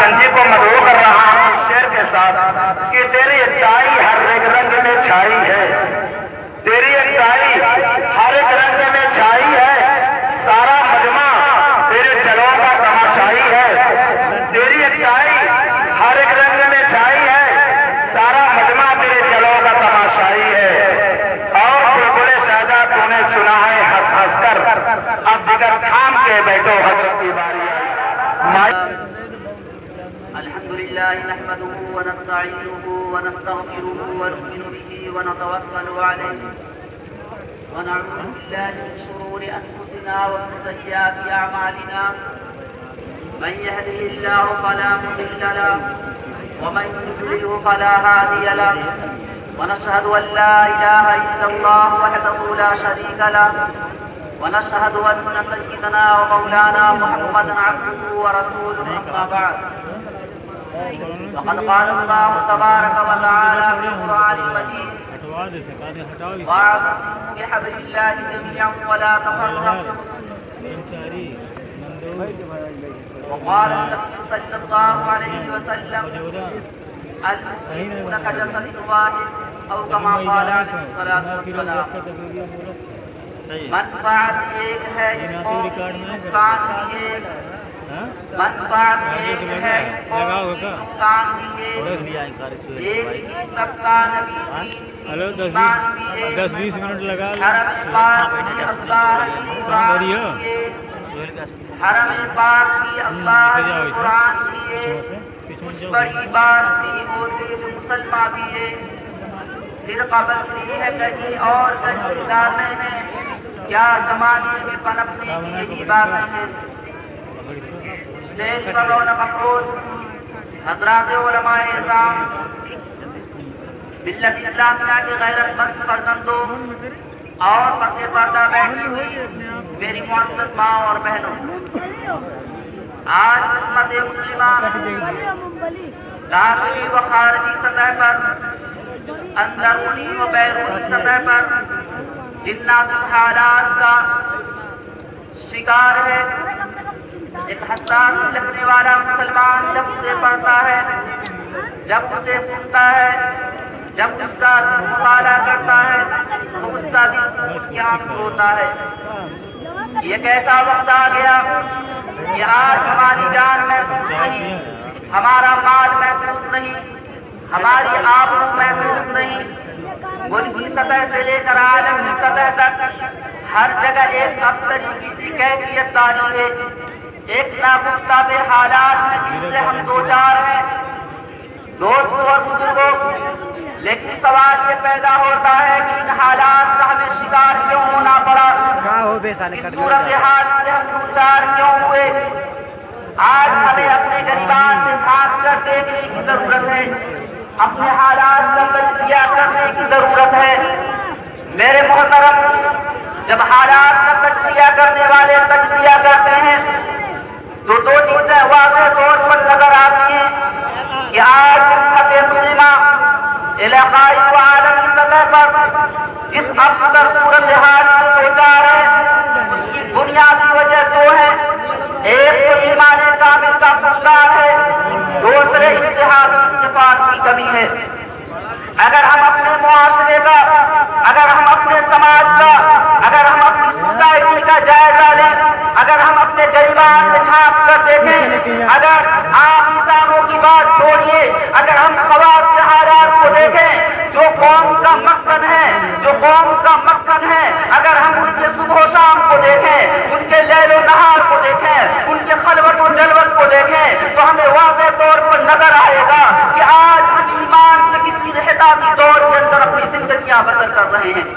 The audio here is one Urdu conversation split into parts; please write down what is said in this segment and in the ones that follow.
گنجی کو مدعو کر رہا ہوں اس شعر کے ساتھ کہ تیری اکتائی ہر ایک رنگ میں چھائی ہے، تیری اکتائی ہر ایک رنگ میں چھائی ہے، سارا مجمع تیرے جلووں کا تماشائی ہے، تیری اکتائی ہر ایک رنگ میں چھائی ہے، سارا مجمع تیرے جلووں کا تماشائی ہے۔ اور بلبل شہدا تو نے سنا ہے ہنس ہنس کر، اب جگر تھام کے بیٹھو حضرت کی باری آئی۔ الحمدللہ نحمده ونستعینه ونستغفره ونؤمن به ونتوکل علیہ ونعوذ باللہ من شرور انفسنا ومن سیئات اعمالنا، من يهده الله فلا مضل له ومن يضلل فلا هادي له، ونشهد ان لا اله الا الله وحده لا شريك له، ونشهد ان سيدنا ومولانا محمدا عبده ورسوله، اما بعد فقد قال الله تبارك وتعالى في القرآن المجيد واعتصموا بحبل الله جميعا ولا تفرقوا، وقال النبي صلى الله عليه وسلم المسلمون كجسد واحد او كما قال عليه الصلاة والسلام۔ منفعت ایک ہے اس قوم کی، نقصان بھی ایک، منفعت ایک ہے اس قوم کی، نقصان بھی ایک، ایک ہی سب کا نبی دین ایمان بھی ایک، حرم پاک بھی اللہ کی قرآن بھی ایک، حرم پاک بھی اللہ کی قرآن بھی ایک، کچھ بڑی بات بھی ہوتے جو مسلمان بھی ایک، پھر قبضی ہے کہیں اور کہیں ادارے ہیں، کیا زمانے میں پنپنے کی یہی باتیں ہیں۔ اسٹیج پر رونق افروز حضرات علماء اعظام، ملت اسلامیہ کے غیرت مند فرزندوں اور پس پردہ بیٹھی ہوئی میری معزز ماں اور بہنوں، آج امت مسلمہ داخلی و خارجی سطح پر، اندرونی و بیرونی سطح پر جن نازک حالات کا شکار ہے، ایک حساس لگنے والا مسلمان جب اسے پڑھتا ہے، جب اسے سنتا ہے، جب اس کا مطالعہ کرتا ہے تو اس کا دل کی آنکھ ہوتا ہے۔ یہ کیسا وقت آ گیا کہ آج ہماری جان محفوظ نہیں، ہمارا مال محفوظ نہیں، ہماری آبرو محفوظ نہیں، ملکی سطح سے لے کر عالمی سطح تک ہر جگہ ایک ابتری کسی کیفیت داری ہے، ایک ناگفتہ حالات میں جن سے ہم دوچار ہیں۔ دوستوں اور بزرگوں، لیکن سوال یہ پیدا ہوتا ہے کہ ان حالات کا ہمیں شکار کیوں ہونا پڑا، اس صورتحال سے ہم دوچار کیوں ہوئے۔ آج ہمیں اپنے گریبان میں جھانک کر دیکھنے کی ضرورت ہے، اپنے حالات کا تجزیہ کرنے کی ضرورت ہے۔ میرے محترم، جب حالات کا تجزیہ کرنے والے تجزیہ کرتے ہیں تو دو چیزیں واضح طور پر نظر آتی ہیں کہ آج امت مسلمہ علاقائی و عالمی سطح پر جس ابتر صورتحال سے دوچار ہے، اس کی بنیادی وجہ دو ہے، ایک تو ایمان کامل کا فقدان ہے، دوسرے اتحاد اتفاق کی کمی ہے۔ اگر ہم اپنے معاشرے کا، اگر ہم اپنے سماج کا، اگر ہم اپنی سوسائٹی کا جائزہ لیں، اگر ہم اپنے گریبان میں جھانک کر دیکھیں، اگر عام انسانوں کی بات چھوڑیے، اگر ہم خواص کے حالات کو دیکھیں، جو قوم کا مکن ہے، جو قوم کا مکن ہے، اگر ہم ان کے صبح و شام کو دیکھیں، ان کے لیل و نہار کو دیکھیں، ان کے خلوت و جلوت کو دیکھیں، تو ہمیں واضح طور پر نظر آئے گا کہ آج ہم ایمان کے کسی انحطاطی دور کے اندر اپنی زندگیاں بسر کر رہے ہیں۔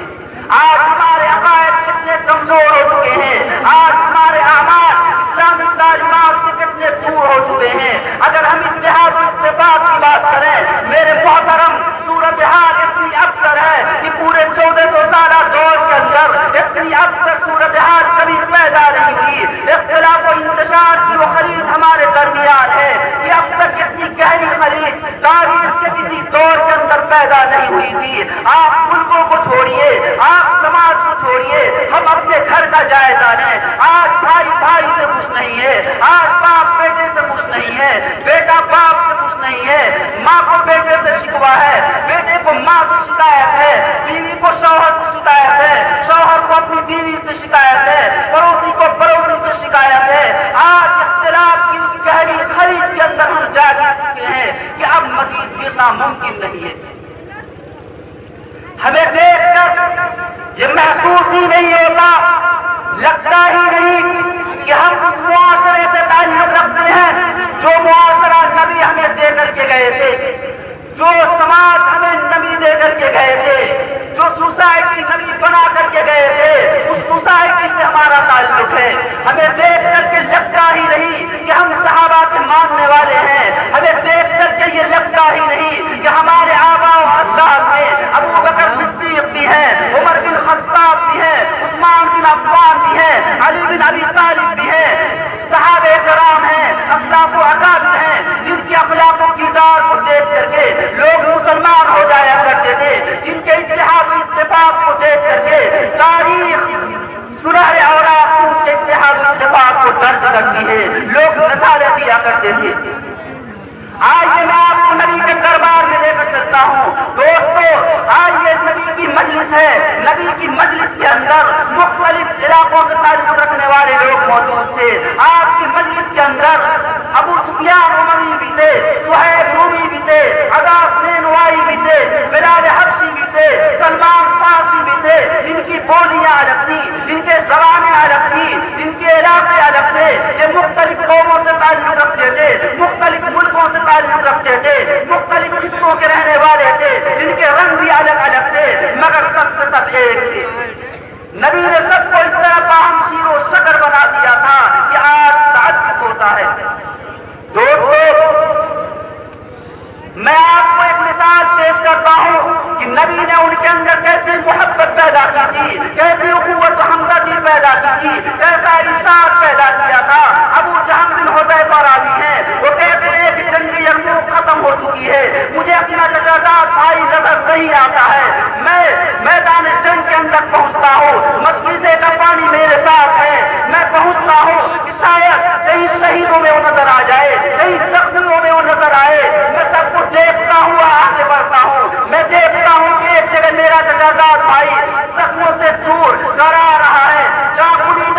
آج ہمارے عقائد کتنے کمزور ہو چکے ہیں، آج ہمارے اعمال اسلامی تعلیمات سے کتنے دور ہو چکے ہیں۔ اگر ہم اتحاد و اتفاق کی بات کریں، میرے محترم، صورتحال اتنی ابتر ہے کہ پورے 1400 سالہ دور کے اندر اتنی ابتر صورتحال کبھی پیدا نہیں ہوئی۔ اختلاف و انتشار کی وہ خلیج ہمارے درمیان ہے، یہ اب تک اتنی گہری خلیج تاریخ کے کسی دور کے اندر پیدا نہیں ہوئی تھی. آپ ملکوں کو چھوڑیے, آپ سماج کو چھوڑیے, ہم اپنے گھر کا جائزہ لیں. آج بھائی بھائی سے خوش نہیں ہے, آج باپ بیٹے سے خوش نہیں ہے, بیٹا باپ سے خوش نہیں ہے, ماں کو بیٹے سے شکوا ہے, بیٹے کو ماں سے شکایت ہے, بیوی کو شوہر سے شکایت ہے, شوہر کو اپنی بیوی سے شکایت ہے, پڑوسی کو پڑوسی سے شکایت ہے. آج اختلاف کی اس گہری خلیج کے اندر ہم جا چکے ہیں کہ اب مزید گرنا ممکن نہیں ہے. ہمیں دیکھ کر یہ محسوس ہی نہیں ہوتا, لگتا ہی نہیں کہ ہم اس معاشرے سے تعلق رکھتے ہیں جو معاشرہ نبی ہمیں دے کر کے گئے تھے, جو سماج ہمیں نبی دے کر کے گئے تھے, جو سوسائٹی نبی بنا کر کے گئے تھے, اس سوسائٹی سے ہمارا تعلق ہے. ہمیں دیکھ کر کے لگتا ہی نہیں کہ ہم صحابہ کے ماننے والے ہیں. ہمیں دیکھ کر کے یہ لگتا ہی نہیں کہ ہمارے آباء و اجداد میں ابو بکر صدیق بھی ہیں, عمر بن خطاب بھی ہیں, عثمان بن عفان بھی ہیں, علی بن ابی طالب بھی ہیں, صحابہ کرام ہیں, اسلاف و اکابر ہیں, جن کے اخلاق و کردار کو دیکھ کر کے لوگ مسلمان ہو جایا کرتے تھے, جن کے اتحاد و اتفاق کو دیکھ کر کے تاریخ سنہرے اوراق کے اتحاد و اتفاق کو درج کرتی ہے, لوگ مثالیں دیا کرتے تھے. آئیے میں آپ کو نبی کے دربار میں لے کر چلتا ہوں. دوستو, آئیے نبی کی مجلس ہے, نبی کی مجلس کے اندر مختلف علاقوں سے تعلق رکھنے والے لوگ موجود تھے. آپ کی مجلس کے اندر ابو سفیان اموی بھی تھے, سہیب رومی بھی تھے, عباس نینوائی بھی تھے, بلال حبشی بھی تھے, سلمان فارسی بھی تھے. ان کی بولیاں الگ تھیں, ان کے زبانیں الگ تھیں, ان کے علاقے الگ تھے. یہ مختلف قوموں سے تعلق رکھتے تھے, مختلف ملکوں سے تعلق رکھتے تھے, مختلف خطوں کے رہنے والے تھے, ان کے رنگ بھی الگ الگ تھے, مگر سب کے سب ایک تھے. نبی نے سب کو اس طرح باہم شیر و شکر بنا دیا تھا کہ آج تعجب ہوتا ہے. دوستو, میں آپ کو ایک مثال پیش کرتا ہوں کہ نبی نے ان کے اندر کیسے محبت پیدا کی تھی, کیسے اخوت و ہمدردی پیدا کی تھی, کیسا انصاف پیدا کیا تھا. ابو جہل بن حذیفہ راوی ہیں, وہ کہتے ہیں کہ جنگ یرموک ختم ہو چکی ہے, مجھے اپنا چچا زاد بھائی نظر نہیں آتا ہے. میں میدان جنگ کے اندر پہنچتا ہوں, مشکیزے کا پانی میرے ساتھ ہے, میں پہنچتا ہوں کہ شاید کہیں شہیدوں میں وہ نظر آ جائے, کہیں زخمیوں میں وہ نظر آئے. میں سب کو دیکھتا ہوا آگے بڑھتا ہوں. میں دیکھتا ہوں کہ ایک جگہ میرا چچا زاد بھائی زخموں سے چور کرا رہا ہے, جاں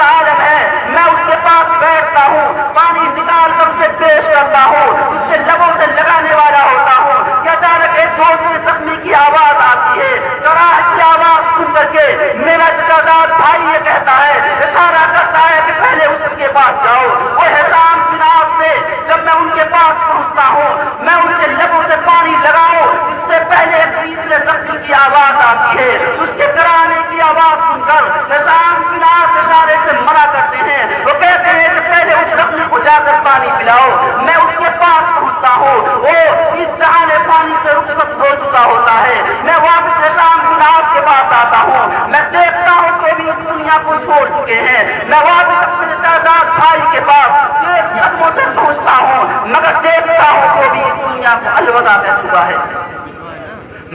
عالم ہے. میں اس کے پاس بیٹھتا ہوں, پانی نکال کر اسے پیش کرتا ہوں, اس کے لبوں سے لگانے والا ہوتا ہوں کہ اچانک ایک دوسرے زخمی کی آواز آتی ہے. کراہٹ کی آواز سن کر کے میرا چچا زاد بھائی یہ کہتا ہے, اشارہ کرتا ہے کہ پہلے اس کے پاس جاؤ. وہ حسام بن عاص سے جب میں ان کے پاس پہنچتا ہوں, میں ان کے لبوں سے پانی لگاؤں, اس سے پہلے تیسرے زخمی کی آواز آتی ہے. اس کے کرانے کی آواز سن کر حسام بن عاص اشارے سے منع کرتے ہیں. وہ کہتے ہیں کہ پہلے اس زخمی کو جا کر پانی پلاؤ. میں اس کے پاس پہنچتا ہوں, وہ اس جہان پانی سے رخصت ہو چکا ہوتا ہے. میں واپس حسام بن عاص کے پاس آتا ہوں, میں دیکھتا ہوں کہ بھی اس دنیا کو چھوڑ چکے ہیں. میں واپس اپنے چچا زاد بھائی کے پاس تیز قدموں سے پہنچتا ہوں, مگر دیکھتا ہوں کہ بھی اس دنیا کو الوداع کہہ چکا ہے.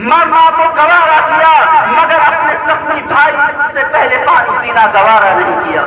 مرنا تو گوارا کیا, مگر اپنے زخمی بھائی سے پہلے پانی پینا گوارا نہیں کیا.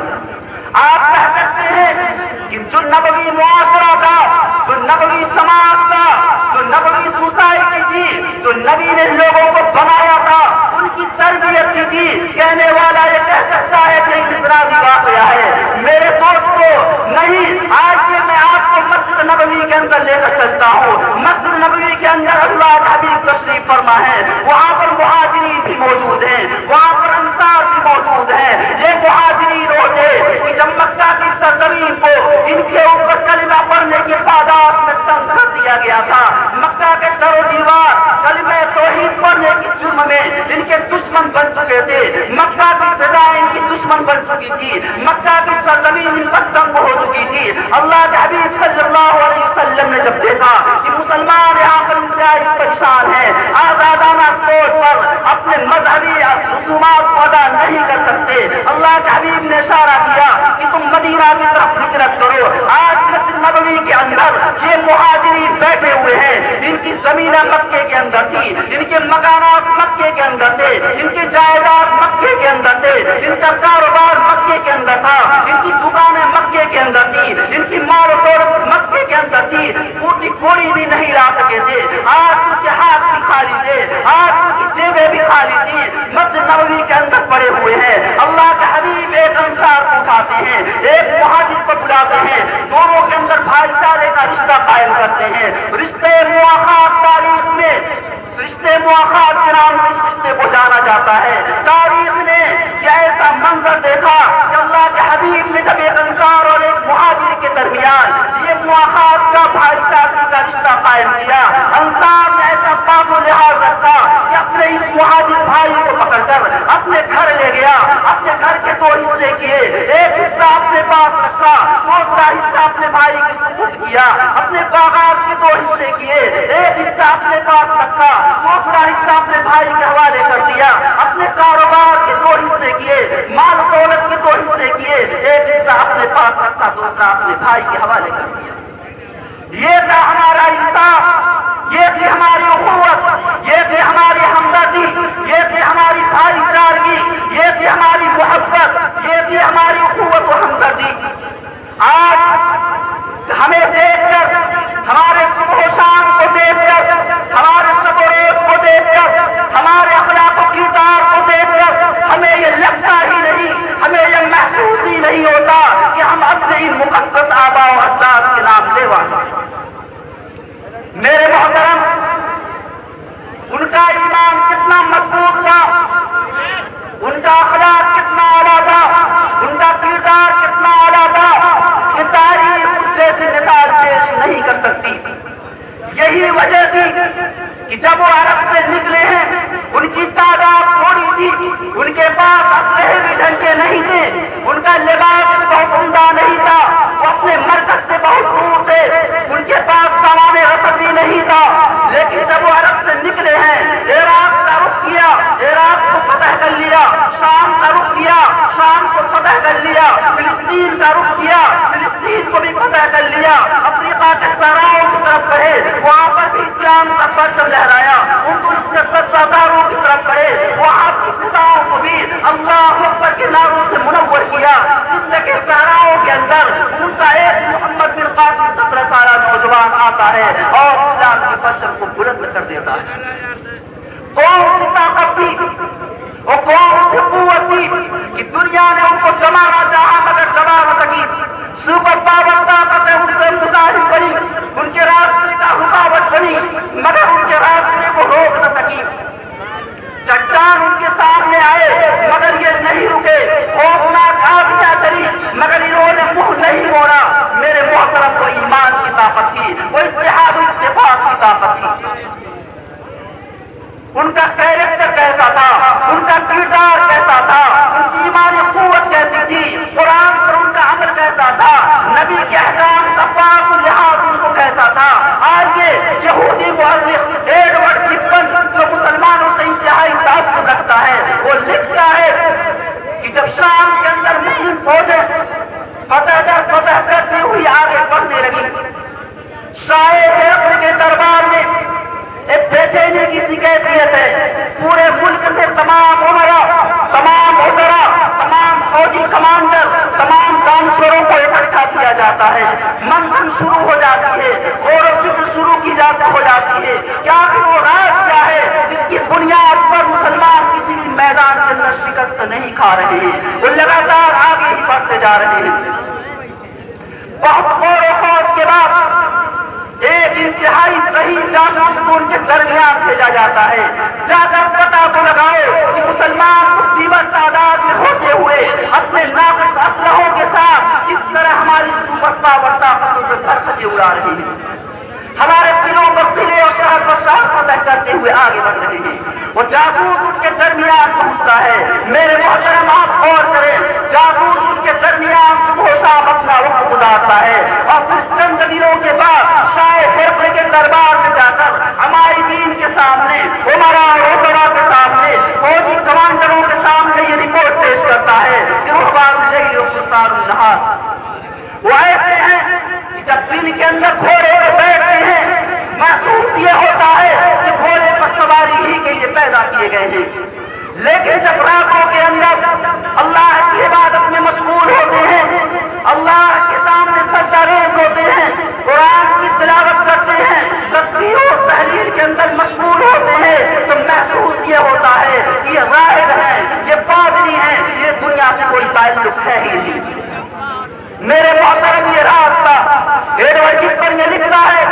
آپ کہہ سکتے ہیں کہ جو نبوی معاشرہ تھا, جو نبوی سماج تھا, جو نبوی سوسائٹی تھی, جو نبی نے لوگوں کو بنایا تھا, ان کی تربیت کی تھی. کہنے والا یہ کہہ سکتا ہے کہ انفرادی واقعہ ہے. میرے دوستو نہیں, آج یہ میں آپ کو مسجد نبوی کے اندر لے کر چلتا ہوں. مسجد نبوی کے اندر اللہ کا حبیب تشریف فرما ہے, وہاں پر مہاجرین بھی موجود ہیں, وہاں پر انصار بھی موجود ہیں. یہ مہاجرین ہوتے کہ جب مکہ کی سرزمین کو ان کے اوپر کلمہ پڑھنے کی پاداش میں تنگ کر دیا گیا تھا, مکہ کے در و دیوار کلمہ توحید پڑھنے کی جرم میں ان کے دشمن بن چکے تھے. مکہ کی فضا ان کی دشمن بن چکی تھی, مکہ کی سرزمین ان پر تنگ ہو چکی تھی. اللہ کے حبیب صلی اللہ علیہ وسلم نے جب دیکھا کہ مسلمان یہاں پر انتہائی پریشان ہیں, آزادانہ طور پر اپنے مذہبی رسومات کو ادا نہیں کر سکتے, اللہ کے حبیب نے اشارہ کیا کہ تم مدینہ کی طرف ہجرت کرو. آج مسجد نبوی کے اندر یہ مہاجرین بیٹھے ہوئے ہیں، ان کی زمینیں مکے کے اندر تھی، ان کے مکانات مکے کے اندر تھے، ان کی جائیداد مکے کے اندر تھے، ان کا کاروبار مکے کے اندر تھا، ان کی دکانیں مکے کے اندر تھی، ان کی مال و دولت مکے کے اندر تھی، پوری کوڑی بھی نہیں لا سکے تھے۔ آج ان کے ہاتھ بھی خالی تھے، آج ان کی جیبیں بھی خالی تھی، مسجد نبوی کے اندر پڑے ہوئے ہیں۔ اللہ کے حبیب ایک انصار کو اٹھاتے ہیں، ایک مہاجر کو بلاتے ہیں، دونوں کے اندر بھائی چارے کا رشتہ قائم کرتے ہیں۔ رشتے مواخات تاریخ میں رشتے مواخات کے نام سے اس رشتے کو جانا جاتا ہے۔ تاریخ نے یہ ایسا منظر دیکھا کہ اللہ کے حبیب نے جب ایک انصار اور ایک مہاجر کے درمیان یہ مواخات کا بھائی چارے کا رشتہ قائم کیا، انصار نے ایسا پاک و لحاظ رکھا کہ اپنے اس مہاجر بھائی کو پکڑ کر اپنے گھر لے گیا، اپنے گھر کے دو حصے کیے، ایک حصہ اپنے پاس رکھا، دوسرا حصہ اپنے بھائی کے سپرد کیا، اپنے باغات کے دو حصے کیے، ایک حصہ اپنے پاس رکھا، دوسرا حصہ اپنے بھائی کے حوالے کر دیا، اپنے کاروبار کے دو حصے کیے، مال دولت کے دو حصے کیے، ایک حصہ اپنے پاس رکھا، دوسرا اپنے بھائی کے حوالے کر دیا۔ یہ تھا ہمارا انصاف، یہ تھی ہماری اخوت، یہ تھی ہماری ہمدردی، یہ تھی ہماری بھائی چارگی، یہ تھی ہماری محبت، یہ تھی ہماری اخوت و ہمدردی۔ آج ہمیں دیکھ کر، ہمارے صبح و شام کو دیکھ کر، ہمارے شب و روز کو دیکھ کر، ہمارے اخلاق و کردار کو دیکھ کر ہمیں یہ لگتا ہی نہیں، ہمیں یہ محسوس ہی نہیں ہوتا کہ ہم اپنے ان مقدس آباء و اجداد کے نام لیوا ہیں۔ میرے محترم، ان کا ایمان کتنا مضبوط تھا، ان کا اخلاق کتنا اعلیٰ تھا، ان کا کردار کتنا اعلیٰ تھا کہ تاریخ اس جیسی مثال پیش نہیں کر سکتی۔ یہی وجہ تھی کہ جب وہ عرب سے نکلے ہیں ان کی تعداد تھوڑی تھی، ان کے پاس اسلحے بھی ڈھنگ کے نہیں تھے، ان کا لباس بہت عمدہ نہیں تھا، وہ اپنے مرکز سے بہت دور تھے، ان کے پاس سامان رسد بھی نہیں تھا، لیکن جب وہ عرب سے نکلے ہیں، عراق کا رخ کیا، عراق کو فتح کر لیا، شام کا رخ کیا، شام کو فتح کر لیا، فلسطین کا رخ کیا، فلسطین کو بھی فتح کر لیا، افریقہ کے صحراؤں کی طرف بڑھے، وہاں پر بھی اسلام کا پرچم لہرایا، اندلس کے سبزاروں کی طرف بڑھے، وہاں کی فضاؤں کو بھی اللہ اکبر کے نعروں سے منور کیا۔ سندھ کے صحراؤں کے اندر ان کا ایک محمد بن قاسم 17 سالہ نوجوان آتا ہے اور اسلام کے پرچم کو بلند کر دیتا ہے۔ کون سی طاقت تھی اور کون سی قوت تھی کہ دنیا نے ان کو دبانا چاہا مگر دبا نہ سکی؟ سپر پاور طاقتیں ان کے مظاہر بنی، ان کے راستے کا رکاوٹ بنی مگر ان کے راستے کو روک نہ سکی۔ چٹان ان کے سامنے آئے مگر یہ نہیں رکے، خوفناک آندیاں چلی مگر انہوں نے منہ نہیں موڑا۔ میرے محترم، وہ ایمان کی طاقت تھی، وہ اتحاد و اتفاق کی طاقت تھی۔ ان کا کیریکٹر کیسا تھا، ان کا کردار کیسا تھا، ان کی ایمانی قوت کیسی تھی، قرآن پر ان کا عمل کیسا تھا، نبی کے احکام کا پاک لحاظ ان کو کیسا تھا۔ آئیے یہودی مورخ ایڈورڈ گبن جو مسلمانوں سے انتہائی تعصب رکھتا ہے، وہ لکھتا ہے کہ جب شام کے اندر مسلم فوجیں فتح کرتی ہوئی آگے بڑھنے لگی، شاہ ہرقل کے دربار میں ایک بے چینی کی سی کیفیت ہے۔ پورے ملک سے تمام عمرا، تمام وزراء، تمام فوجی کمانڈر، تمام دانشوروں کو اکٹھا کیا جاتا ہے، منتھن شروع ہو جاتی ہے، غور و فکر شروع کی ہو جاتی ہے کہ آخر وہ راز کیا ہے جس کی بنیاد پر مسلمان کسی بھی میدان کے اندر شکست نہیں کھا رہے ہیں، وہ لگاتار آگے ہی بڑھتے جا رہے ہیں۔ بہت غور و خوض کے بعد ایک انتہائی صحیح جاسوس کو ان کے درمیان بھیجا جاتا ہے، جا کر پتہ تو لگائے کہ مسلمان مقتدر تعداد میں ہوتے ہوئے اپنے ناقص اسلحوں کے ساتھ کس طرح ہماری سپر پاور طاقتوں پہ برخچے اڑا رہے ہیں، ہمارے قلعوں پر قلعے اور شہر پر شہر فتح کرتے ہوئے آگے بڑھ رہے ہیں۔ وہ جاسوس ان کے درمیان پہنچتا ہے۔ میرے محترم، آپ غور کریں، جاسوس ان کے درمیان صبح و شام اپنا وقت گزارتا ہے اور پھر چند دنوں کے بعد شاہ ہرقل کے دربار میں جا کر ہمارے دین کے سامنے، عمرا اور وزراء کے سامنے، فوجی کمانڈروں کے سامنے یہ رپورٹ پیش کرتا ہے کہ رہبان اللیل و قصار النہار، وہ ایسے ہیں کہ جب دن کے اندر گھوڑے پہ بیٹھتے ہیں ورکت پر یہ لکھتا ہے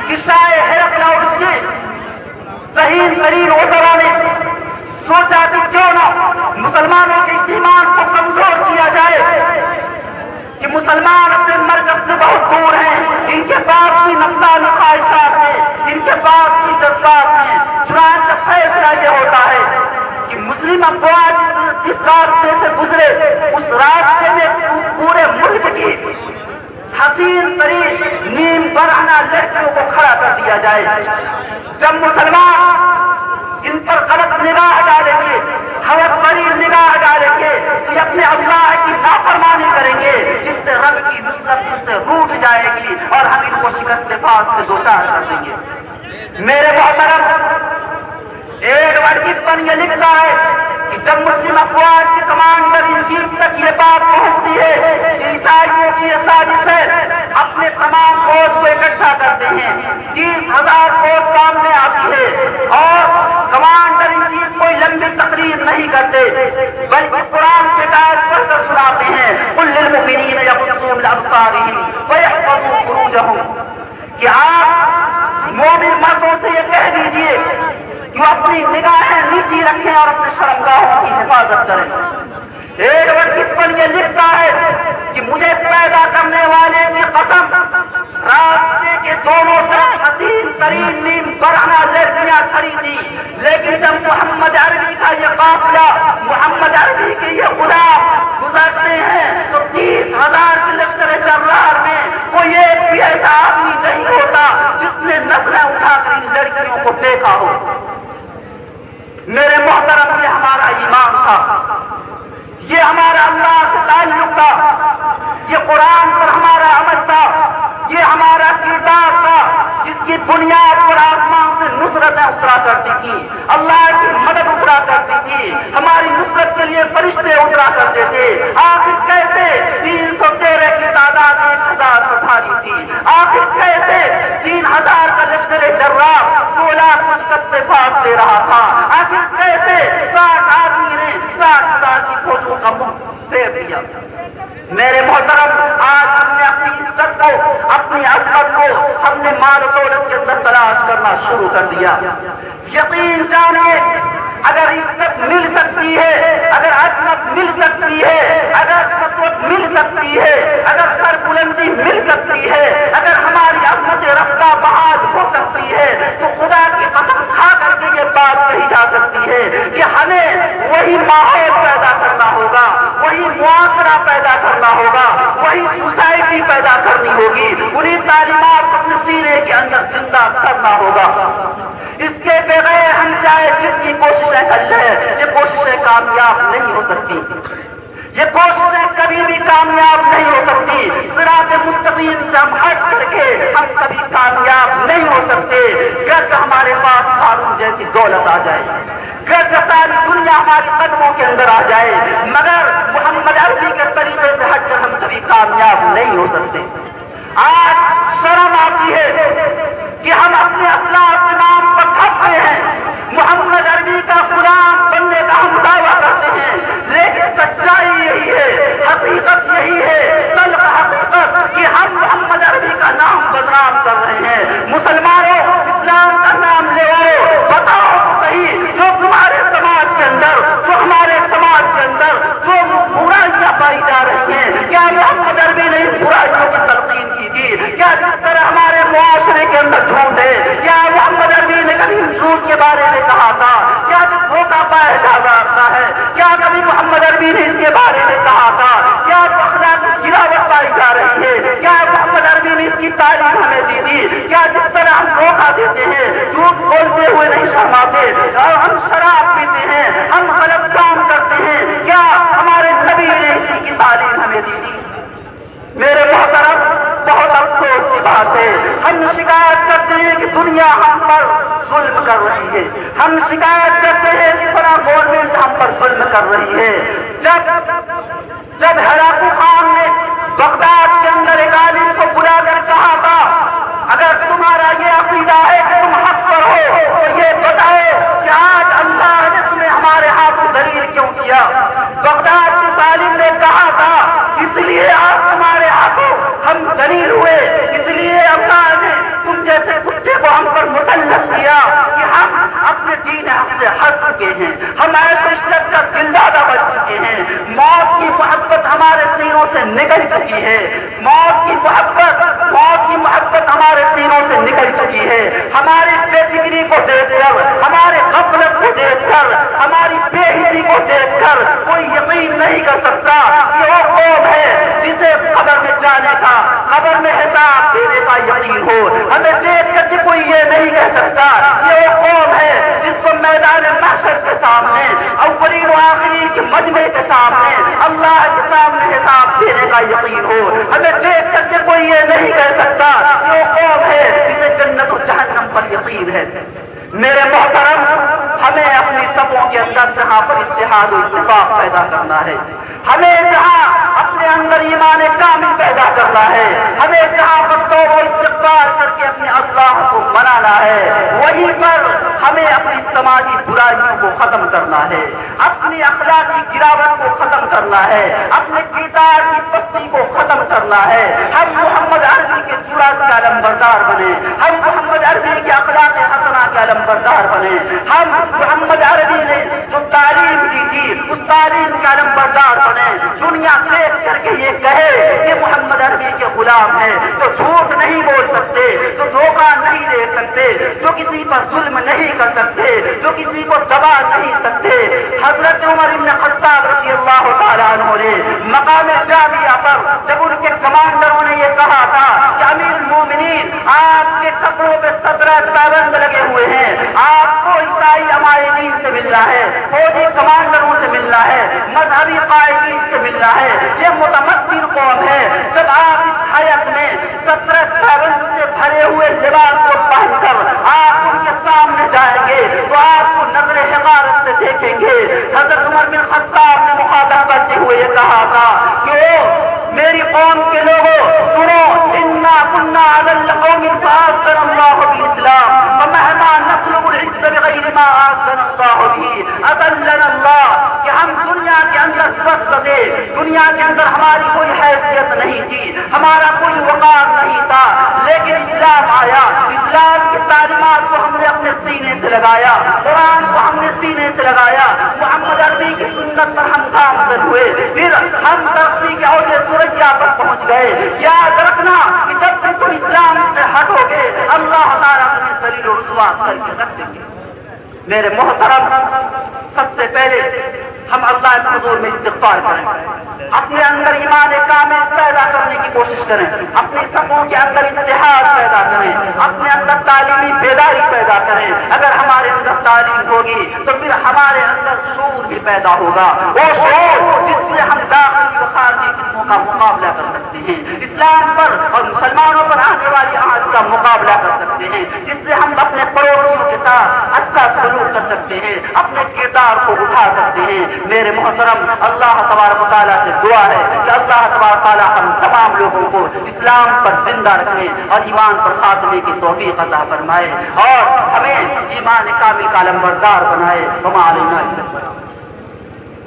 کہ شاہ ہرقل اور اس کے ذہین ترین وزراء نے سوچا کہ کیوں نہ مسلمانوں کے اس ایمان کو کمزور کیا جائے کہ مسلمان اپنے مرکز سے بہت دور ہیں، ان کے پاس بھی نفسانی خواہشات ہیں، ان کے پاس بھی جذبات ہیں۔ چنانچہ فیصلہ یہ ہوتا ہے کہ مسلم افواج جس راستے سے گزرے اس راستے میں پورے ملک کی حسین ترین نیم برہنہ لڑکیوں کو کھڑا کر دیا جائے۔ جب مسلمان ان پر غلط نگاہ ڈالیں گے، حوث بری نگاہ ڈالیں گے، تو یہ اپنے اللہ کی نافرمانی کریں گے، جس سے رب کی نصرت ان سے روٹ جائے گی اور ہم ان کو شکست فاس سے دوچار کر دیں گے۔ میرے محترم، ایڈورڈ گبن یہ لکھتا ہے کہ جب مسلم افواج کے کمانڈر ان چیف تک یہ بات پہنچتی ہے کہ عیسائیوں کی یہ سازش ہے، اپنے تمام فوج کو اکٹھا کرتے ہیں، 30,000 فوج سامنے آتی ہے اور کمانڈر ان چیف کوئی لمبی تقریر نہیں کرتے بلکہ قرآن کے آیات پڑھ کر سناتے ہیں، قل للمؤمنین یغضوا من ابصارہم ویحفظوا فروجہم، کہ آپ مومن مردوں سے یہ کہہ دیجئے کہ وہ اپنی نگاہیں نیچی رکھیں اور اپنے شرمگاہوں کی حفاظت کریں۔ ایڈورڈ گبن یہ لکھتا ہے کہ مجھے پیدا کرنے والے کی قسم، راستے کے دونوں طرف حسین ترین نیم برہنہ لڑکیاں کھڑی تھی، لیکن جب محمد عربی کا یہ قافلہ، محمد عربی کے یہ غلام گزرتے ہیں تو 30,000 کے لشکر جرار میں کوئی ایک بھی ایسا آدمی نہیں ہوتا جس نے نظریں اٹھا کر ان لڑکیوں کو دیکھا ہو۔ میرے محترم، یہ ہمارا ایمان تھا، یہ ہمارا اللہ سے تعلق تھا، یہ قرآن پر ہمارا عمل تھا، یہ ہمارا کردار تھا جس کی بنیاد پر آسمان سے نصرتیں اترا کرتی تھی، اللہ کی مدد اترا کرتی تھی، ہماری نصرت کے لیے فرشتے اترا کرتے تھے۔ آخر کیسے 313 کی تعداد 1,000 پر بھاری تھی؟ آخر کیسے 3,000 کا لشکر جرار 2 لاکھ کو شکست فاس دے رہا تھا؟ آخر کیسے 60 آدمی نے 60,000 کی فوجوں کا منہ پھیر دیا؟ میرے محترم، آج ہم نے اپنی عزت کو، اپنی عظمت کو ہم نے مال و دولت کے اندر تلاش کرنا شروع کر دیا۔ یقین جانیے، اگر عزت مل سکتی ہے، اگر عظمت مل سکتی ہے، اگر سطوت مل سکتی ہے، اگر سر بلندی مل سکتی ہے، اگر ہماری عظمت رفتہ بحال ہو سکتی ہے، تو خدا کی قسم کھا کر کے یہ بات کہی جا سکتی ہے کہ ہمیں وہی ماحول پیدا کرنا ہوگا، وہی معاشرہ پیدا کرنا ہوگا، وہی سوسائٹی پیدا کرنی ہوگی، انہیں تعلیمات کو اپنے سینے کے اندر زندہ کرنا ہوگا۔ اس کے بغیر ہم چاہے جتنی کوششیں کر لیں، یہ کوششیں کامیاب نہیں ہو سکتی، یہ کوششیں کبھی بھی کامیاب نہیں ہو سکتی۔ صراط مستقیم سے ہم ہٹ کر کے ہم کبھی کامیاب نہیں ہو سکتے، گرچہ ہمارے پاس قارون جیسی دولت آ جائے، گرچہ ساری دنیا ہمارے قدموں کے اندر آ جائے، مگر محمد عربی کے طریقے سے ہٹ کر ہم کبھی کامیاب نہیں ہو سکتے۔ آج شرم آتی ہے کہ ہم اپنے اسلاف کے نام پر تھپتے ہیں، محمد عربی کا غلام بننے کا ہم دعویٰ کرتے ہیں، لیکن سچائی یہی ہے، حقیقت یہی ہے، تلخ حقیقت کہ ہم محمد عربی کا نام بدنام کر رہے ہیں۔ مسلمانوں، اسلام کا نام لے آئے، بتاؤ تو صحیح، جو تمہارے سماج کے اندر، جو ہمارے سماج کے اندر جو برائیاں پائی جا رہی ہیں، کیا محمد عربی نے ان برائیوں کی تلقین کی تھی؟ کیا جس طرح ہمارے معاشرے کے اندر جھوٹ ہے، کیا محمد عربی نے کبھی جھوٹ کے بارے میں کہا تھا؟ کیا جو دھوکہ پایا جاتا ہے، کیا کبھی محمد عربی نے اس کے بارے میں کہا تھا؟ کیا اخلاق کی گراوٹ پائی جا رہی ہے، کیا محمد عربی نے اس کی تعلیم ہمیں دی تھی؟ کیا جس طرح ہم دھوکہ دیتے ہیں، جھوٹ بولتے ہوئے نہیں شرماتے، اور ہم شراب پیتے ہیں، ہم غلط کام کرتے ہیں، کیا ہمارے نبی نے اسی کی تعلیم ہمیں دی تھی؟ میرے محترم، بہت افسوس کی بات ہے، ہم شکایت کرتے ہیں کہ دنیا ہم پر ظلم کر رہی ہے، ہم شکایت کرتے ہیں کہ فلاں گورنمنٹ ہم پر ظلم کر رہی ہے۔ جب ہلاکو خان نے بغداد کے اندر ایک عالم کو بلا کر کہا تھا، اگر تمہارا یہ عقیدہ ہے کہ تم حق پر ہو تو یہ بتاؤ کہ آج اللہ نے تمہیں ہمارے ہاتھوں ذلیل کیوں کیا؟ بغداد کے عالم نے کہا تھا، اس لیے آج تمہارے ہاتھوں ہم ذلیل ہوئے، اس لیے کا دلدادہ بن چکے ہیں، موت کی محبت ہمارے سینوں سے نکل چکی ہے، موت کی محبت ہمارے سینوں سے نکل چکی ہے۔ ہماری بے فکری کو دیکھ کر، ہمارے غفلت کو دیکھ کر، ہماری بے حسی کو دیکھ کر کوئی یقین نہیں کر سکتا کہ وہ قوم ہے جسے قبر میں جانے کا، قبر میں حساب دینے کا یقین ہو۔ ہمیں دیکھ کر کوئی یہ نہیں کہہ سکتا کہ وہ قوم ہے جس کو میدان محشر کے سامنے، اولین و آخرین کے مجمع کے سامنے، اللہ کے سامنے حساب دینے کا یقین ہو۔ ہمیں دیکھ کر کے کوئی یہ نہیں کہہ سکتا کہ وہ قوم ہے جسے جنت و جہنم پر یقین ہے۔ میرے محترم، ہمیں اپنی صفوں کے اندر جہاں پر اتحاد و اتفاق پیدا کرنا ہے، ہمیں جہاں اپنے اندر ایمان کامل پیدا کرنا ہے، ہمیں جہاں پر توبہ و استغفار کر کے اپنے اللہ کو منانا ہے، وہیں پر ہمیں اپنی سماجی برائیوں کو ختم کرنا ہے، اپنی اخلاقی گراوٹ کو ختم کرنا ہے، اپنے کردار کی پستی کو ختم کرنا ہے۔ ہم محمد عربی کے جرات کا علمبردار بنے، ہم محمد عربی کے اخلاق حسنہ کے علمبردار بنے، ہم محمد عربی نے جو تعلیم دی تھی اس تعلیم کا علمبردار بنے۔ دنیا دیکھ کر کے یہ کہے کہ محمد عربی کے غلام ہیں، جو جھوٹ نہیں بول سکتے، جو دھوکہ نہیں دے سکتے، جو کسی پر ظلم نہیں کر سکتے، جو کسی کو دبا نہیں سکتے۔ حضرت عمر بن خطاب رضی اللہ تعالیٰ عنہ نے مقام جاویہ پر جب ان کے کمانڈروں نے یہ کہا تھا کہ امیر المومنین آپ کے کپڑوں پہ 17 پابند لگے ہوئے ہیں، آپ کو عیسائی عمائدین سے ملنا ہے، فوجی کمانڈروں سے ملنا ہے، مذہبی قائدین سے ملنا ہے، یہ متمدن قوم ہے، جب آپ اس حیات میں 17 پابند سے بھرے ہوئے لباس کو پہن کر آپ ان کے سامنے جائیں گے تو آپ کو نظر حقارت سے دیکھیں گے۔ حضرت عمر بن خطاب نے مخاطب کرتے ہوئے یہ کہا تھا کہ میری قوم کے لوگوں سنو، انا كنا اذل قوم فاعزنا الله بالاسلام ومهما نطلب العز بغیر ما اعزنا الله به اذلنا الله، کہ ہم دنیا کے اندر پست تھے، دنیا کے اندر ہماری کوئی حیثیت نہیں تھی، ہمارا کوئی وقار نہیں تھا، لیکن اسلام آیا، اسلام کی تعلیمات کو ہم نے اپنے سینے سے لگایا، قرآن کو ہم نے سینے سے لگایا، محمد عربی کی سنت پر ہم گامزن ہوئے، پھر ہم ترقی کے اوج ثریا پر پہنچ گئے۔ یاد رکھنا کہ جب بھی تم اسلام سے ہٹو گے اللہ تعالیٰ تمہیں ذلیل و رسوا کر کے رکھ دیں گے۔ میرے محترم، سب سے پہلے ہم اللہ کے حضور میں استغفار کریں، اپنے اندر ایمان کامل پیدا کرنے کی کوشش کریں، اپنی صفوں کے اندر اتحاد پیدا کریں، اپنے اندر تعلیمی بیداری پیدا کریں۔ اگر ہمارے اندر تعلیم ہوگی تو پھر ہمارے اندر شعور بھی پیدا ہوگا، وہ شعور جس سے ہم داخلی و خارجی فتنوں کا مقابلہ کر سکتے ہیں، اسلام پر اور مسلمانوں پر آنے والی آنچ کا مقابلہ کر سکتے ہیں، جس سے ہم اپنے پڑوسیوں کے ساتھ اچھا سلوک کر سکتے ہیں، اپنے کردار کو اٹھا سکتے ہیں۔ میرے محترم، اللہ تبارک و تعالیٰ سے دعا ہے کہ اللہ تبارک و تعالیٰ ہم تمام لوگوں کو اسلام پر زندہ رکھنے اور ایمان پر خاتمے کی توفیق عطا فرمائے اور ہمیں ایمان کامل کا علمبردار بنائے۔ وما علینا الا البلاغ۔